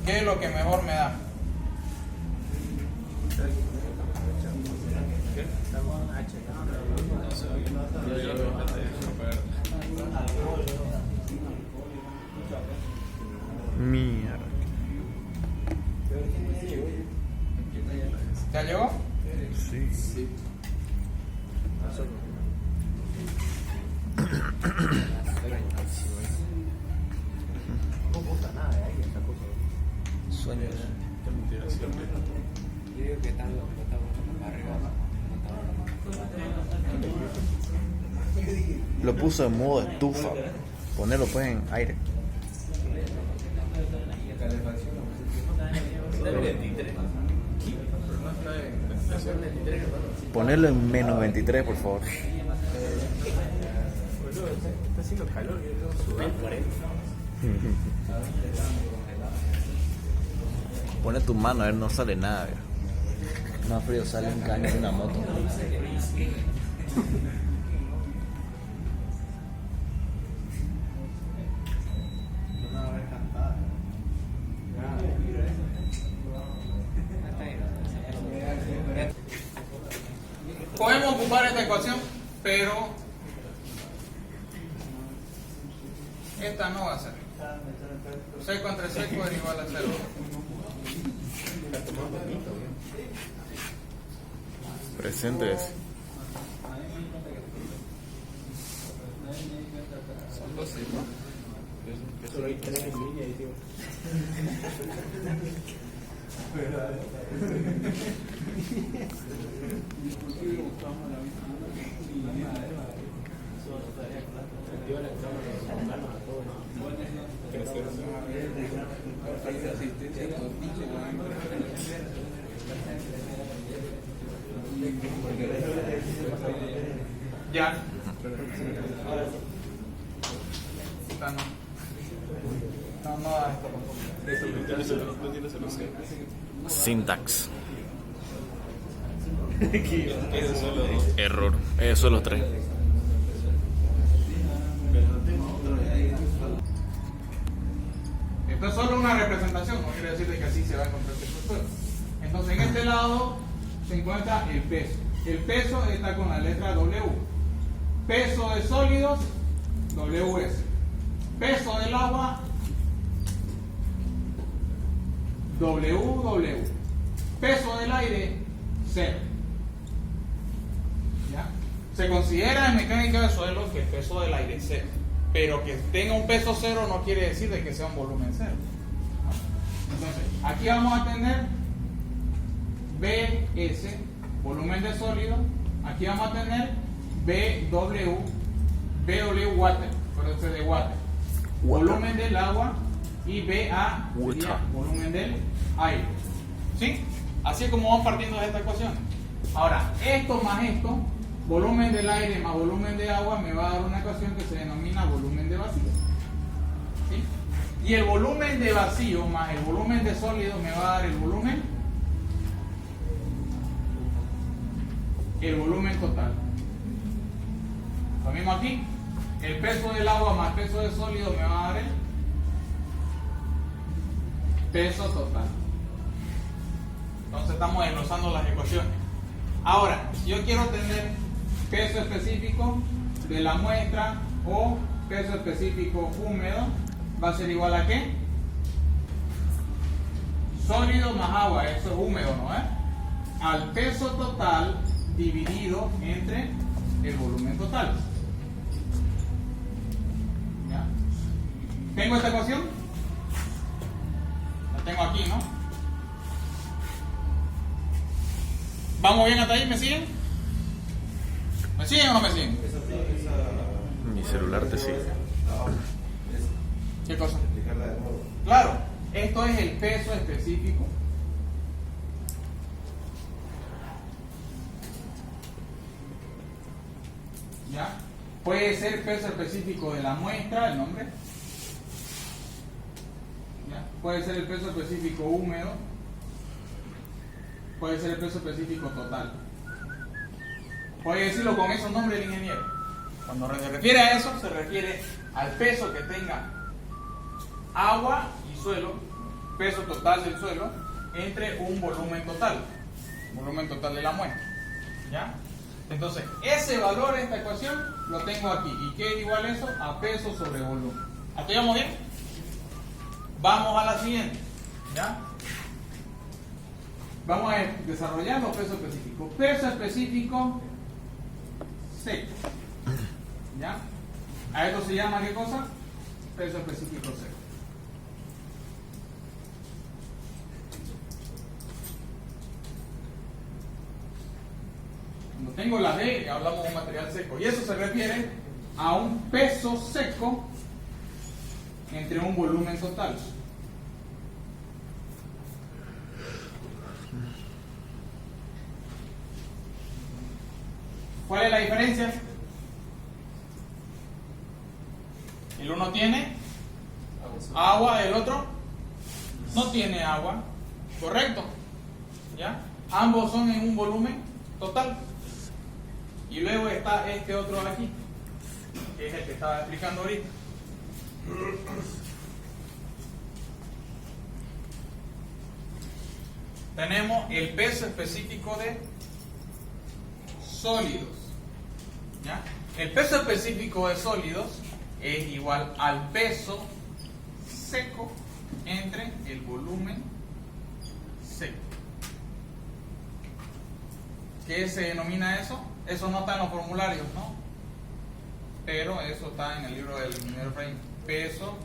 ¿Qué es lo que mejor me da? Mierda. ¿Ya llegó? Sí. No gusta nada de ahí esta cosa. Sueños. Yo digo que están arriba. Lo puso en modo estufa. Ponerlo pues en aire. Ponerlo en menos 23, por favor. Está haciendo calor, yo tengo sudando 40. Pone tu mano, a ver, no sale nada. Viejo. Más frío sale un caño de una moto. Podemos ocupar esta ecuación, pero esta no va a ser. Seco entre seco es igual a 0. Presente es. Son dos sigmas. Solo hay 3 en línea y digo. Ya. Esta no. No da esto tampoco. Syntax. Error. Eso es los 3. Esto es solo una representación, no quiere decir que así se va a encontrar el estructura. Entonces en este lado se encuentra el peso. El peso está con la letra W. Peso de sólidos, WS. Peso del agua, WW. Peso del aire, 0. ¿Ya? Se considera en mecánica de suelo que el peso del aire es 0. Pero que tenga un peso 0 no quiere decir de que sea un volumen 0. Entonces, aquí vamos a tener BS, volumen de sólido. Aquí vamos a tener BW water, acuérdense de water, volumen del agua, y BA sería volumen del aire. ¿Sí? Así es como vamos partiendo de esta ecuación. Ahora, esto más esto, volumen del aire más volumen de agua, me va a dar una ecuación que se denomina volumen de vacío. ¿Sí? Y el volumen de vacío más el volumen de sólido me va a dar el volumen total. Lo mismo aquí, el peso del agua más peso del sólido me va a dar el peso total. Entonces estamos desglosando las ecuaciones. Ahora, si yo quiero tener peso específico de la muestra o peso específico húmedo, va a ser igual a ¿qué? Sólido más agua, eso es húmedo, ¿no? Al peso total dividido entre el volumen total. ¿Ya? ¿Tengo esta ecuación? La tengo aquí, ¿no? ¿Vamos bien hasta ahí? ¿Me siguen? ¿Me siguen o no me siguen? Mi celular te sigue. ¿Qué cosa? Claro, esto es el peso específico. ¿Ya? Puede ser peso específico de la muestra, el nombre. ¿Ya? Puede ser el peso específico húmedo. Puede ser el peso específico total. Puede decirlo con esos nombres el ingeniero. Cuando se refiere a eso, se refiere al peso que tenga agua y suelo peso total del suelo entre un volumen total de la muestra. ¿Ya? Entonces, ese valor de esta ecuación lo tengo aquí. ¿Y qué es igual eso? A peso sobre volumen. ¿Hasta ahí vamos bien? Vamos a la siguiente. ¿Ya? Vamos a desarrollar los pesos específicos. Peso específico seco. ¿Ya? A esto se llama ¿qué cosa? Peso específico seco. Cuando tengo la D, hablamos de un material seco. Y eso se refiere a un peso seco entre un volumen total. ¿Cuál es la diferencia? El uno tiene agua, el otro no tiene agua. ¿Correcto? ¿Ya? Ambos son en un volumen total. Y luego está este otro aquí, que es el que estaba explicando ahorita. Tenemos el peso específico de sólidos. ¿Ya? El peso específico de sólidos es igual al peso seco entre el volumen seco. ¿Qué se denomina eso? Eso no está en los formularios, ¿no? Pero eso está en el libro del ingeniero Efraín. Peso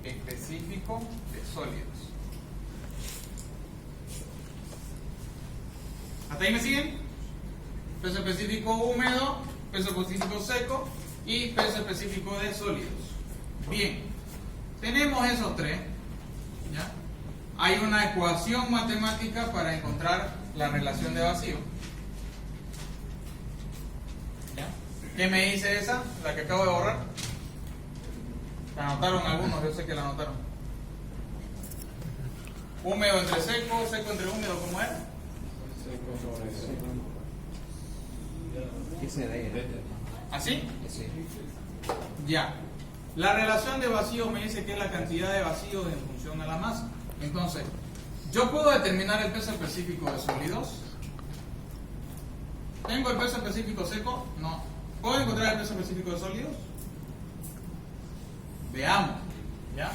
específico de sólidos. ¿Hasta ahí me siguen? Peso específico húmedo, peso específico seco y peso específico de sólidos. Bien, tenemos esos tres. ¿Ya? Hay una ecuación matemática para encontrar la relación de vacío. ¿Ya? ¿Qué me dice esa? La que acabo de borrar. La anotaron algunos, yo sé que la anotaron. Húmedo entre seco, seco entre húmedo, ¿cómo era? Seco sobre seco. ¿Así? Sí. Ya. La relación de vacío me dice que es la cantidad de vacíos en función a la masa. Entonces, ¿yo puedo determinar el peso específico de sólidos? ¿Tengo el peso específico seco? No. ¿Puedo encontrar el peso específico de sólidos? Veamos. ¿Ya?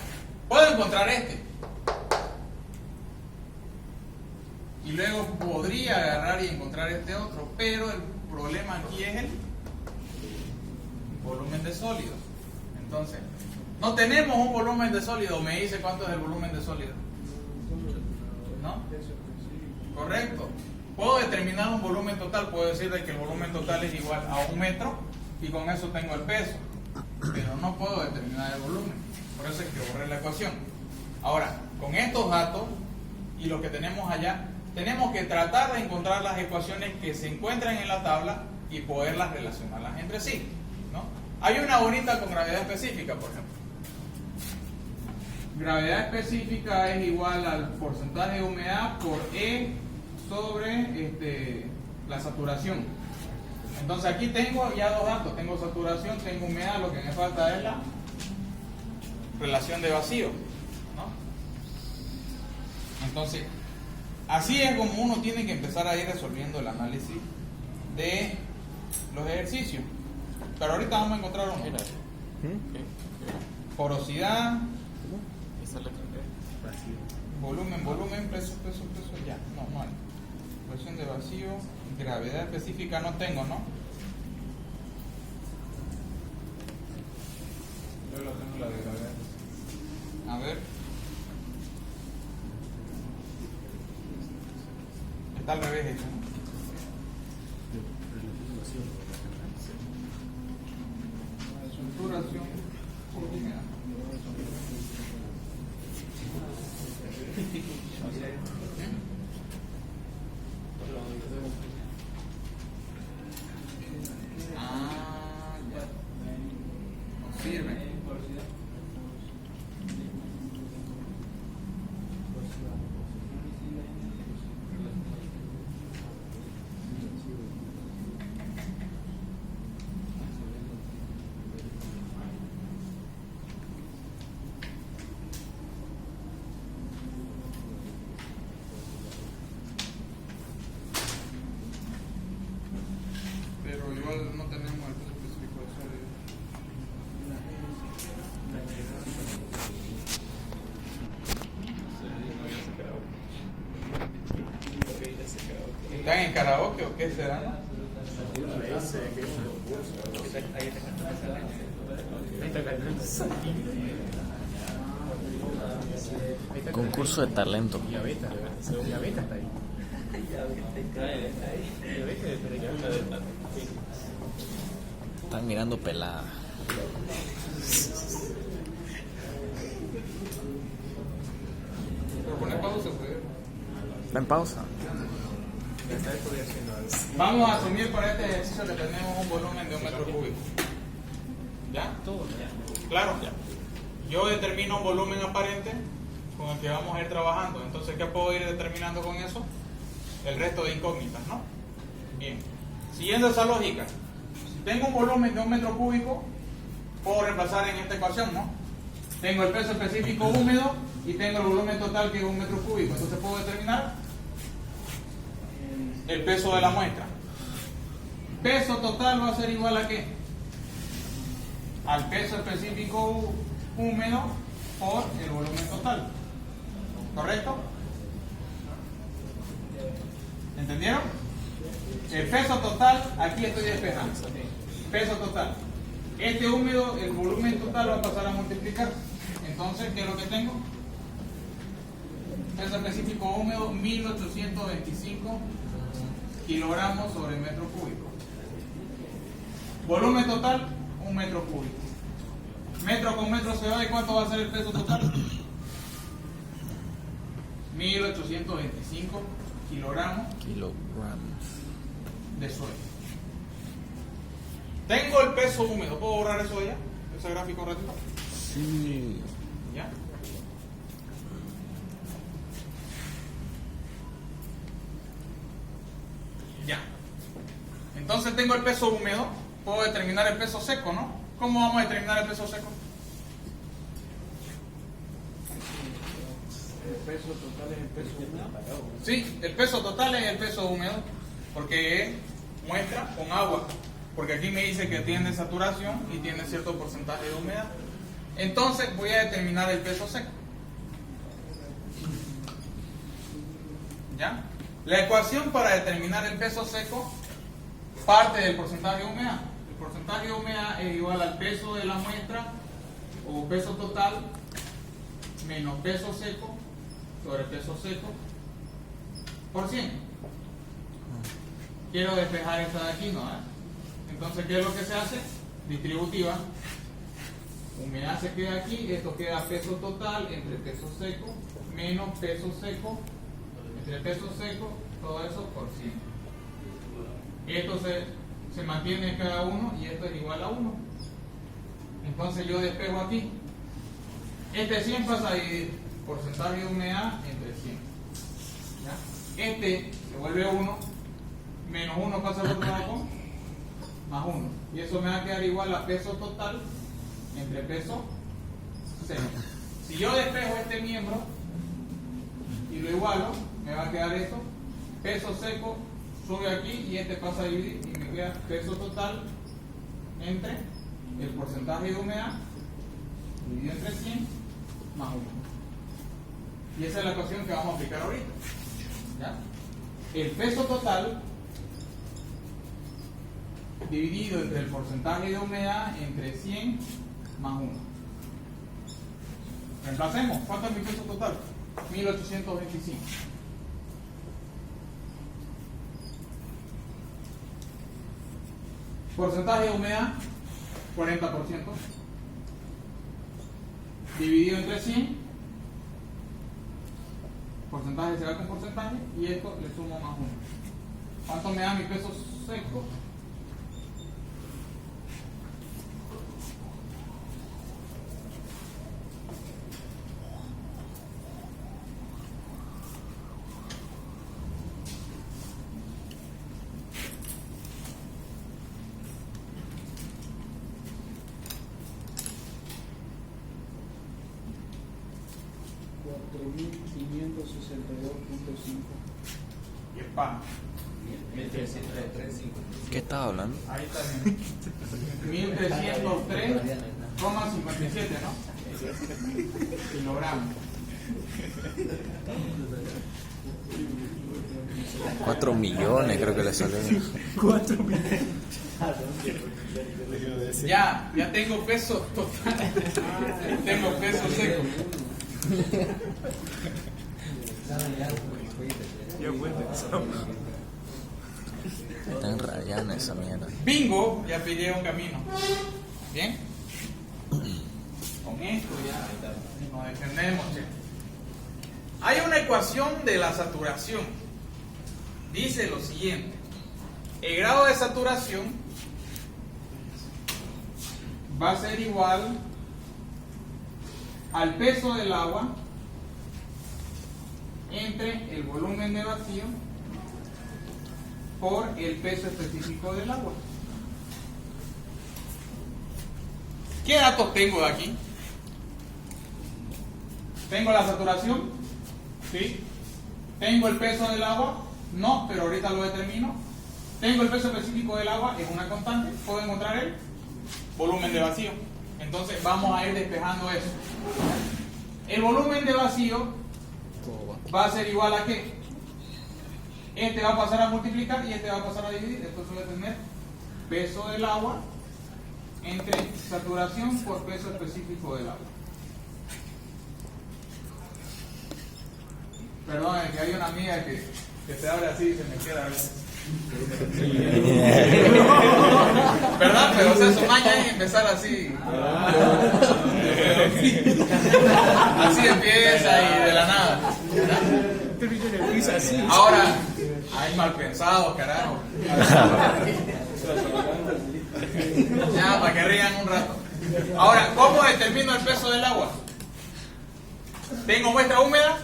Puedo encontrar este. Y luego podría agarrar y encontrar este otro, pero el problema aquí es el volumen de sólidos. Entonces, no tenemos un volumen de sólido. Me dice cuánto es el volumen de sólido. ¿No? Correcto. Puedo determinar un volumen total. Puedo decir que el volumen total es igual a 1 metro y con eso tengo el peso. Pero no puedo determinar el volumen. Por eso es que borré la ecuación. Ahora, con estos datos y lo que tenemos allá, tenemos que tratar de encontrar las ecuaciones que se encuentran en la tabla y poderlas relacionarlas entre sí, ¿no? Hay una bonita con gravedad específica, por ejemplo. Gravedad específica es igual al porcentaje de humedad por E sobre la saturación. Entonces aquí tengo ya dos datos, tengo saturación, tengo humedad, lo que me falta es la relación de vacío, ¿no? Entonces, así es como uno tiene que empezar a ir resolviendo el análisis de los ejercicios. Pero ahorita vamos a encontrar uno. Porosidad, volumen, peso, ya. No hay. Relación de vacío, gravedad específica no tengo, ¿no? Yo lo tengo la de gravedad. A ver. Está al revés hecho, ¿no? Saturación por humedad. Ya. No sirve. ¿Están en karaoke o qué será? Concurso de talento. La beta está ahí. Están mirando pelada. Pero pone pausa, pues. Está en pausa. Vamos a asumir para este ejercicio que tenemos un volumen de 1 metro cúbico. ¿Ya? Claro. Yo determino un volumen aparente con el que vamos a ir trabajando. Entonces, ¿qué puedo ir determinando con eso? El resto de incógnitas, ¿no? Bien. Siguiendo esa lógica, si tengo un volumen de 1 metro cúbico, puedo reemplazar en esta ecuación, ¿no? Tengo el peso específico húmedo y tengo el volumen total que es 1 metro cúbico. Entonces puedo determinar el peso de la muestra. Peso total va a ser igual a ¿qué? Al peso específico húmedo por el volumen total. ¿Correcto? ¿Entendieron? El peso total, aquí estoy despejando. Peso total. Este húmedo, el volumen total va a pasar a multiplicar. Entonces, ¿qué es lo que tengo? Peso específico húmedo, 1825 kilogramos sobre metro cúbico. Volumen total, 1 metro cúbico. Metro con metro se va, ¿y cuánto va a ser el peso total? 1825 kilogramos de suelo. Tengo el peso húmedo. ¿Puedo borrar eso ya? Ese gráfico un ratito. Sí. ¿Ya? Ya. Entonces tengo el peso húmedo. Puedo determinar el peso seco, ¿no? ¿Cómo vamos a determinar el peso seco? El peso total es el peso húmedo. Sí, el peso total es el peso húmedo, porque muestra con agua, porque aquí me dice que tiene saturación y tiene cierto porcentaje de humedad. Entonces voy a determinar el peso seco. ¿Ya? La ecuación para determinar el peso seco parte del porcentaje de humedad. El porcentaje de humedad es igual al peso de la muestra o peso total menos peso seco sobre peso seco por 100. Quiero despejar esta de aquí, ¿no? Entonces, ¿qué es lo que se hace? Distributiva. Humedad se queda aquí, esto queda peso total entre peso seco menos peso seco entre peso seco, todo eso por 100. Esto se mantiene cada uno y esto es igual a 1. Entonces yo despejo aquí. Este 100 pasa a dividir porcentaje de humedad entre 100. ¿Ya? Este se vuelve 1, menos 1 pasa al otro lado, más 1. Y eso me va a quedar igual a peso total entre peso seco. Si yo despejo este miembro y lo igualo, me va a quedar esto. Peso seco sube aquí y este pasa a dividir y me queda peso total entre el porcentaje de humedad dividido entre 100 más 1. Y esa es la ecuación que vamos a aplicar ahorita. ¿Ya? El peso total dividido entre el porcentaje de humedad entre 100 más 1. Reemplacemos. ¿Cuánto es mi peso total? 1825. Porcentaje de humedad, 40%. Dividido entre 100. Porcentaje se va con porcentaje y esto le sumo más 1. ¿Cuánto me da mi peso seco? Y el pan. ¿Qué estaba hablando? Ahí está bien. 1303,57, ¿no? Kilogramos. $4 millones creo que le salió. 4 millones. Ya tengo peso total. Tengo peso seco. Está en Rayana esa mierda. Bingo, ya pillé un camino. ¿Bien? Con esto ya nos defendemos, che. Hay una ecuación de la saturación. Dice lo siguiente. El grado de saturación va a ser igual al peso del agua entre el volumen de vacío por el peso específico del agua. ¿Qué datos tengo de aquí? ¿Tengo la saturación? ¿Sí? ¿Tengo el peso del agua? No, pero ahorita lo determino. ¿Tengo el peso específico del agua? Es una constante. ¿Puedo encontrar el volumen de vacío? Entonces vamos a ir despejando eso. El volumen de vacío va a ser igual a ¿qué? Este va a pasar a multiplicar y este va a pasar a dividir. Entonces voy a tener peso del agua entre saturación por peso específico del agua. Perdón, es que hay una amiga que se abre así y se me queda a veces. ¿Verdad? Pero o sea, su maña es empezar así. Así empieza y de la nada. Ahora, hay mal pensado, carajo. Ya, para que rían un rato. Ahora, ¿cómo determino el peso del agua? ¿Tengo muestra húmeda?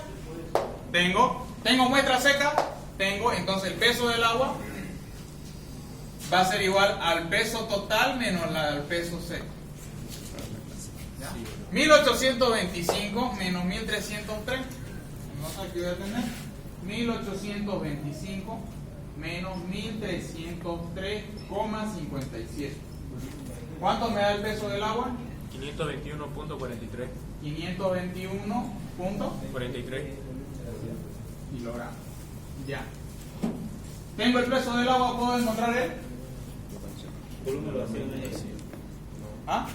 Tengo muestra seca, entonces el peso del agua va a ser igual al peso total menos el peso seco. ¿Ya? 1825 menos 1303. Entonces aquí voy a tener 1825 menos 1303,57. ¿Cuánto me da el peso del agua? 521.43. 521.43 kilogramos. Ya. ¿Tengo el peso del agua? ¿Puedo encontrar el volumen de vacío? ¿Ah?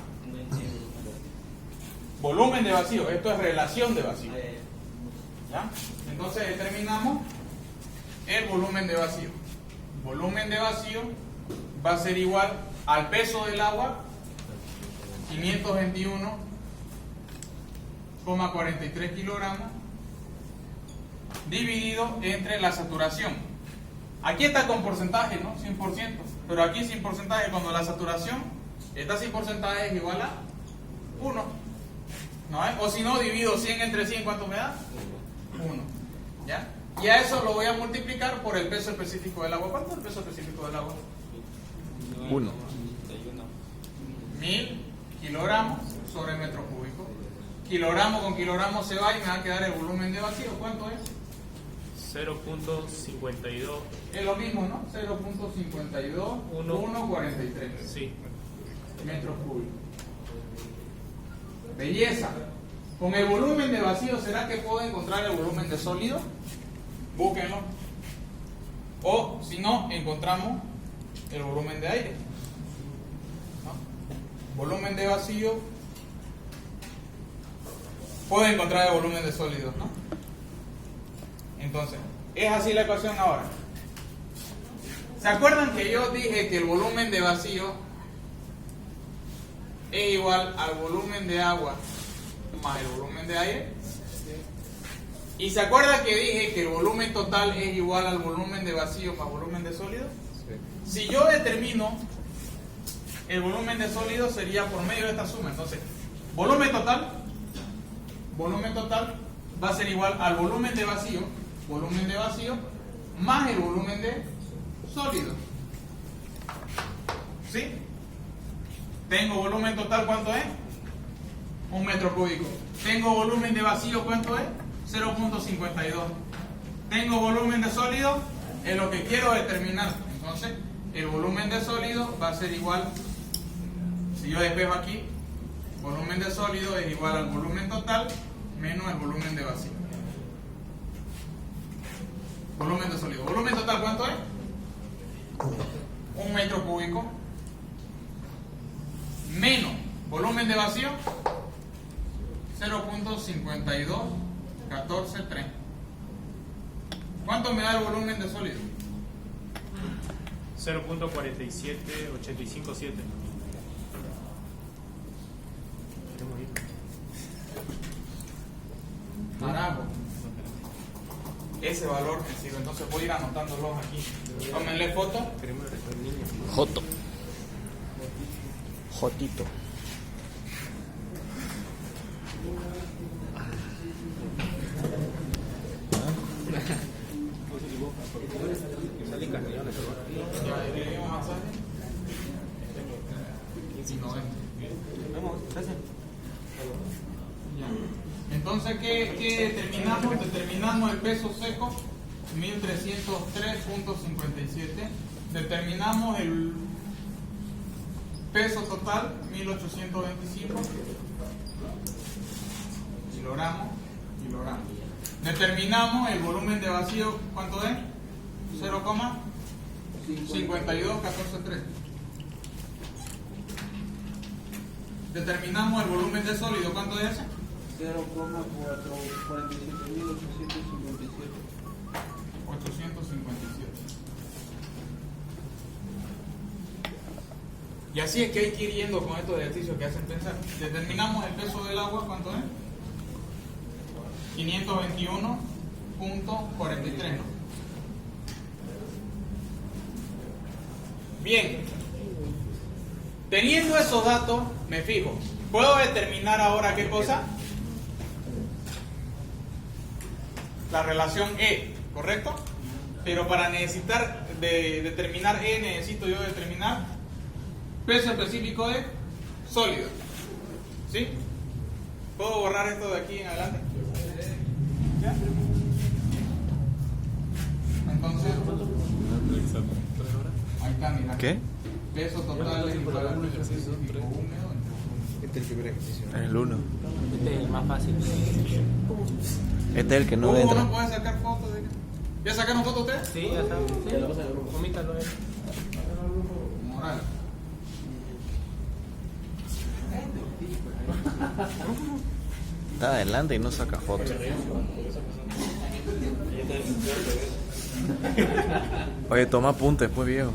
Volumen de vacío. Esto es relación de vacío. ¿Ya? Entonces determinamos el volumen de vacío. Volumen de vacío va a ser igual al peso del agua, 521,43 kilogramos, dividido entre la saturación. Aquí está con porcentaje, ¿no? 100%. Pero aquí sin porcentaje, cuando la saturación está sin porcentaje, es igual a 1. ¿No es? O si no, divido 100 entre 100, ¿cuánto me da? 1. ¿Ya? Y a eso lo voy a multiplicar por el peso específico del agua. ¿Cuánto es el peso específico del agua? 1. 1000 kilogramos sobre metro cúbico. Kilogramo con kilogramo se va y me va a quedar el volumen de vacío. ¿Cuánto es? 0.52. Es lo mismo, ¿no? 0.52,143 Sí. metros cúbicos. Belleza. Con el volumen de vacío, ¿será que puedo encontrar el volumen de sólido? Búsquenlo. O si no, encontramos el volumen de aire. ¿No? Volumen de vacío. Puedo encontrar el volumen de sólidos, ¿no? Entonces, es así la ecuación ahora. ¿Se acuerdan que yo dije que el volumen de vacío es igual al volumen de agua más el volumen de aire? ¿Y se acuerdan que dije que el volumen total es igual al volumen de vacío más volumen de sólido? Si yo determino el volumen de sólido, sería por medio de esta suma. Entonces, volumen total va a ser igual al volumen de vacío más el volumen de sólido. ¿Sí? Tengo volumen total, ¿cuánto es? 1 metro cúbico. Tengo volumen de vacío, ¿cuánto es? 0.52. Tengo volumen de sólido, es lo que quiero determinar. Entonces, el volumen de sólido va a ser igual, si yo despejo aquí, volumen de sólido es igual al volumen total menos el volumen de vacío. de vacío, 0.52143. ¿Cuánto me da el volumen de sólido? 0.47857. Carajo. Ese valor me sirve, entonces voy a ir anotándolos aquí. Tómenle foto. Joto. Jotito. Ya, le dio un masaje. Y 90. Ya. Entonces, ¿qué determinamos? Determinamos el peso seco, 1303.57. Determinamos el peso total, 1825. Y logramos. Determinamos el volumen de vacío, ¿cuánto es? 0,52143. Determinamos el volumen de sólido, ¿cuánto es ese? 857. Y así es que hay que ir yendo con estos ejercicios que hacen pensar. Determinamos el peso del agua, ¿cuánto es? 521.43, ¿no? Bien. Teniendo esos datos, me fijo. ¿Puedo determinar ahora qué cosa? La relación E, ¿correcto? Pero para determinar E, necesito yo determinar peso específico de sólido. ¿Sí? ¿Puedo borrar esto de aquí en adelante? ¿Ya? Entonces, ahí está, mira. ¿Qué? Peso total es igual al peso específico húmedo. Este es el primer ejercicio. El 1. Este es el más fácil. Este es el que no ¿Cómo entra. uno puede sacar fotos de? ¿Ya sacaron fotos ustedes? Sí, ya está. Sí, omítalo ahí. Moral. Está adelante y no saca fotos. Oye, toma apuntes, pues viejo.